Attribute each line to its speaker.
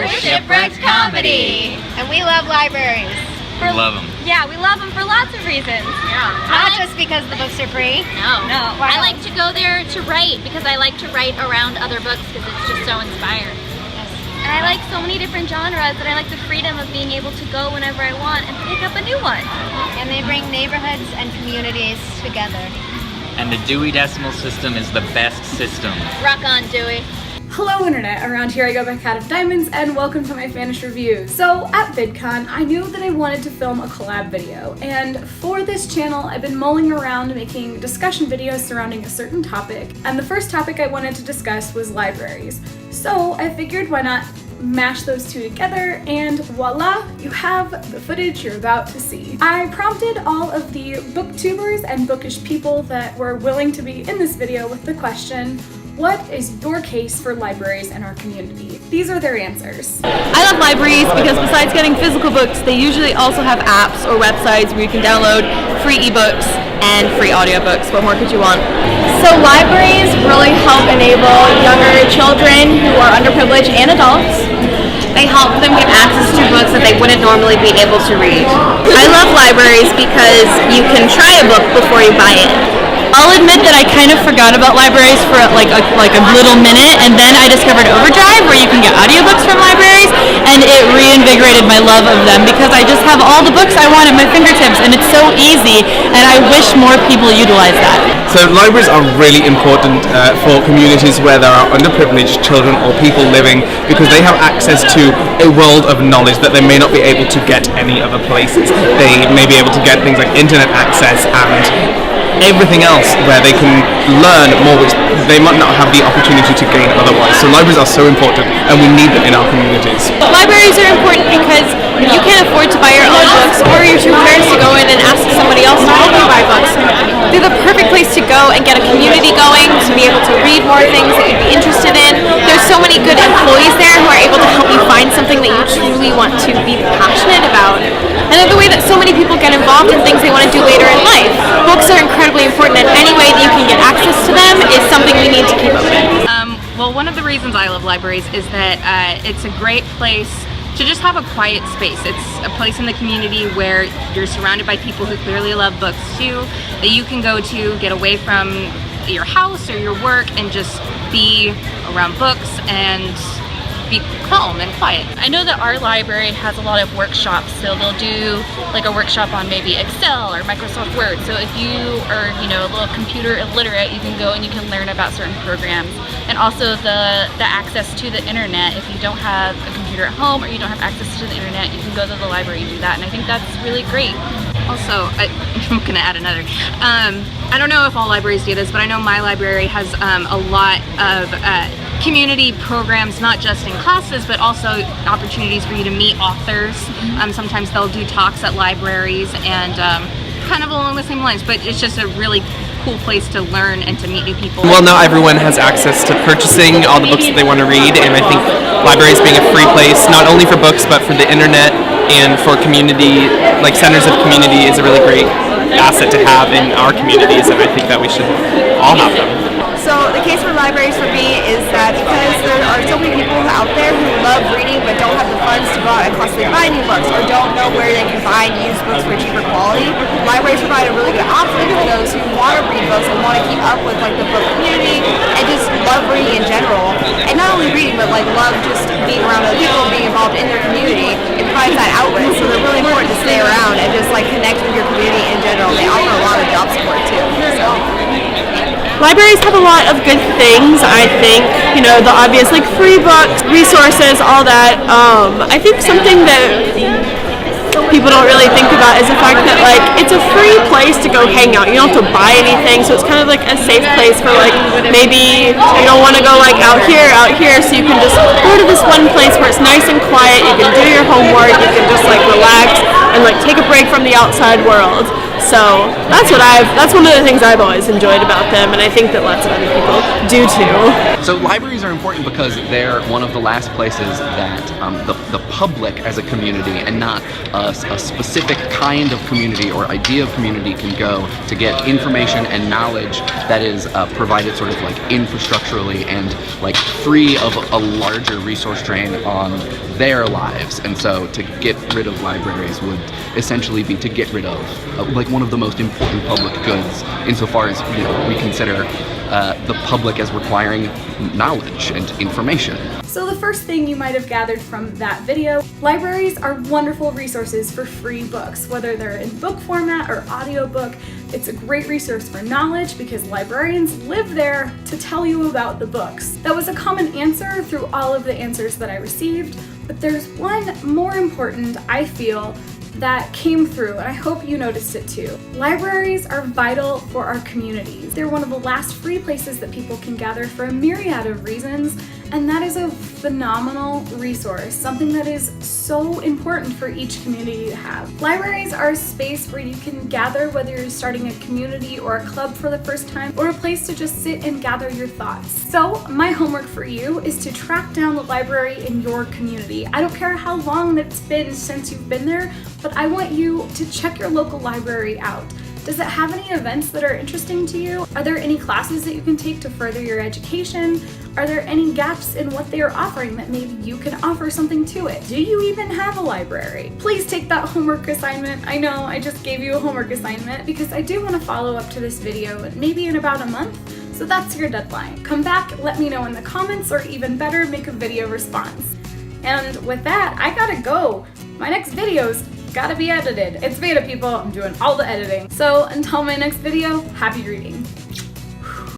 Speaker 1: We're Shipwrecked Comedy.
Speaker 2: And we love libraries.
Speaker 1: We love them.
Speaker 3: Yeah, we love them for lots of reasons.
Speaker 2: Yeah. Not just because the books are free.
Speaker 3: No.
Speaker 2: Why
Speaker 3: I
Speaker 2: not?
Speaker 3: like to go there to write because I like to write around other books because it's just so inspiring.
Speaker 2: Yes.
Speaker 3: And I like so many different genres that I like the freedom of being able to go whenever I want and pick up a new one.
Speaker 2: And they bring neighborhoods and communities together.
Speaker 1: And the Dewey Decimal System is the best system.
Speaker 3: Rock on, Dewey.
Speaker 4: Hello Internet, around here I go by Cat of Diamonds and welcome to my FannishReviews. So at VidCon, I knew that I wanted to film a collab video, and for this channel I've been mulling around making discussion videos surrounding a certain topic, and the first topic I wanted to discuss was libraries. So I figured why not mash those two together, and voila, you have the footage you're about to see. I prompted all of the booktubers and bookish people that were willing to be in this video with the question, what is your case for libraries in our community? These are their answers.
Speaker 5: I love libraries because besides getting physical books, they usually also have apps or websites where you can download free ebooks and free audiobooks. What more could you want? So libraries really help enable younger children who are underprivileged and adults. They help them get access to books that they wouldn't normally be able to read. I love libraries because you can try a book before you buy it. I'll admit that I kind of forgot about libraries for like a little minute, and then I discovered Overdrive, where you can get audiobooks from libraries, and it reinvigorated my love of them because I just have all the books I want at my fingertips, and it's so easy, and I wish more people utilize that.
Speaker 6: So libraries are really important for communities where there are underprivileged children or people living, because they have access to a world of knowledge that they may not be able to get any other places. They may be able to get things like internet access and everything else where they can learn more, which they might not have the opportunity to gain otherwise. So libraries are so important, and we need them in our communities.
Speaker 5: Libraries are important because you can't afford to buy your own books, or you're too embarrassed to go in and ask somebody else to help you buy books. They're the perfect place to go and get a community going, to be able to read more things that you'd be interested in. There's so many good employees there who are able to help you find something that you truly want to be passionate about. And the way that so many people get involved in things they want to do later in life. Books are incredibly important, and any way that you can get access to them is something we need to keep up with.
Speaker 7: Well, one of the reasons I love libraries is that it's a great place to just have a quiet space. It's a place in the community where you're surrounded by people who clearly love books too, that you can go to, get away from your house or your work and just be around books and be calm and quiet.
Speaker 8: I know that our library has a lot of workshops, so they'll do like a workshop on maybe Excel or Microsoft Word. So if you are, a little computer illiterate, you can go and you can learn about certain programs. And also the access to the internet. If you don't have a computer at home or you don't have access to the internet, you can go to the library and do that. And I think that's really great.
Speaker 7: Also, I'm gonna add another. I don't know if all libraries do this, but I know my library has a lot of community programs, not just in classes, but also opportunities for you to meet authors. Sometimes they'll do talks at libraries and kind of along the same lines, but it's just a really cool place to learn and to meet new people.
Speaker 6: Well, now everyone has access to purchasing all the books that they want to read, and I think libraries being a free place, not only for books, but for the internet and for community, like centers of community, is a really great asset to have in our communities, and I think that we should all have them.
Speaker 9: So the case for libraries for me is that because there are so many people out there who love reading but don't have the funds to go out and constantly buy new books or don't know where they can find used books for cheaper quality, libraries provide a really good option for those who want to read books and want to keep up with like the book community and just love reading in general. And not only reading, but like love just being around other people, being involved in their community. It provides that outlet, so they're really important to stay around and just like connect with your community in general. They offer a lot of job support too. So.
Speaker 5: Libraries have a lot of good things, I think. The obvious like free books, resources, all that. I think something that people don't really think about is the fact that like it's a free place to go hang out. You don't have to buy anything, so it's kind of like a safe place for like maybe you don't want to go like out here, so you can just go to this one place where it's nice and quiet. You can do your homework, you can just like relax and like take a break from the outside world. So that's one of the things I've always enjoyed about them, and I think that lots of other people do too.
Speaker 10: So libraries are important because they're one of the last places that the public as a community, and not a specific kind of community or idea of community, can go to get information and knowledge that is provided sort of like infrastructurally and like free of a larger resource drain on their lives. And so to get rid of libraries would essentially be to get rid of like one of the most important public goods, insofar as, you know, we consider the public as requiring knowledge and information.
Speaker 4: So the first thing you might have gathered from that video, libraries are wonderful resources for free books, whether they're in book format or audiobook. It's a great resource for knowledge because librarians live there to tell you about the books. That was a common answer through all of the answers that I received, but there's one more important, I feel, that came through, and I hope you noticed it too. Libraries are vital for our communities. They're one of the last free places that people can gather for a myriad of reasons, and that is a phenomenal resource, something that is so important for each community to have. Libraries are a space where you can gather, whether you're starting a community or a club for the first time, or a place to just sit and gather your thoughts. So my homework for you is to track down the library in your community. I don't care how long it's been since you've been there, but I want you to check your local library out. Does it have any events that are interesting to you? Are there any classes that you can take to further your education? Are there any gaps in what they are offering that maybe you can offer something to it? Do you even have a library? Please take that homework assignment. I know I just gave you a homework assignment because I do want to follow up to this video maybe in about a month. So that's your deadline. Come back, let me know in the comments, or even better, make a video response. And with that, I gotta go. My next video's gotta be edited. It's VEDA, people. I'm doing all the editing. So until my next video, happy reading.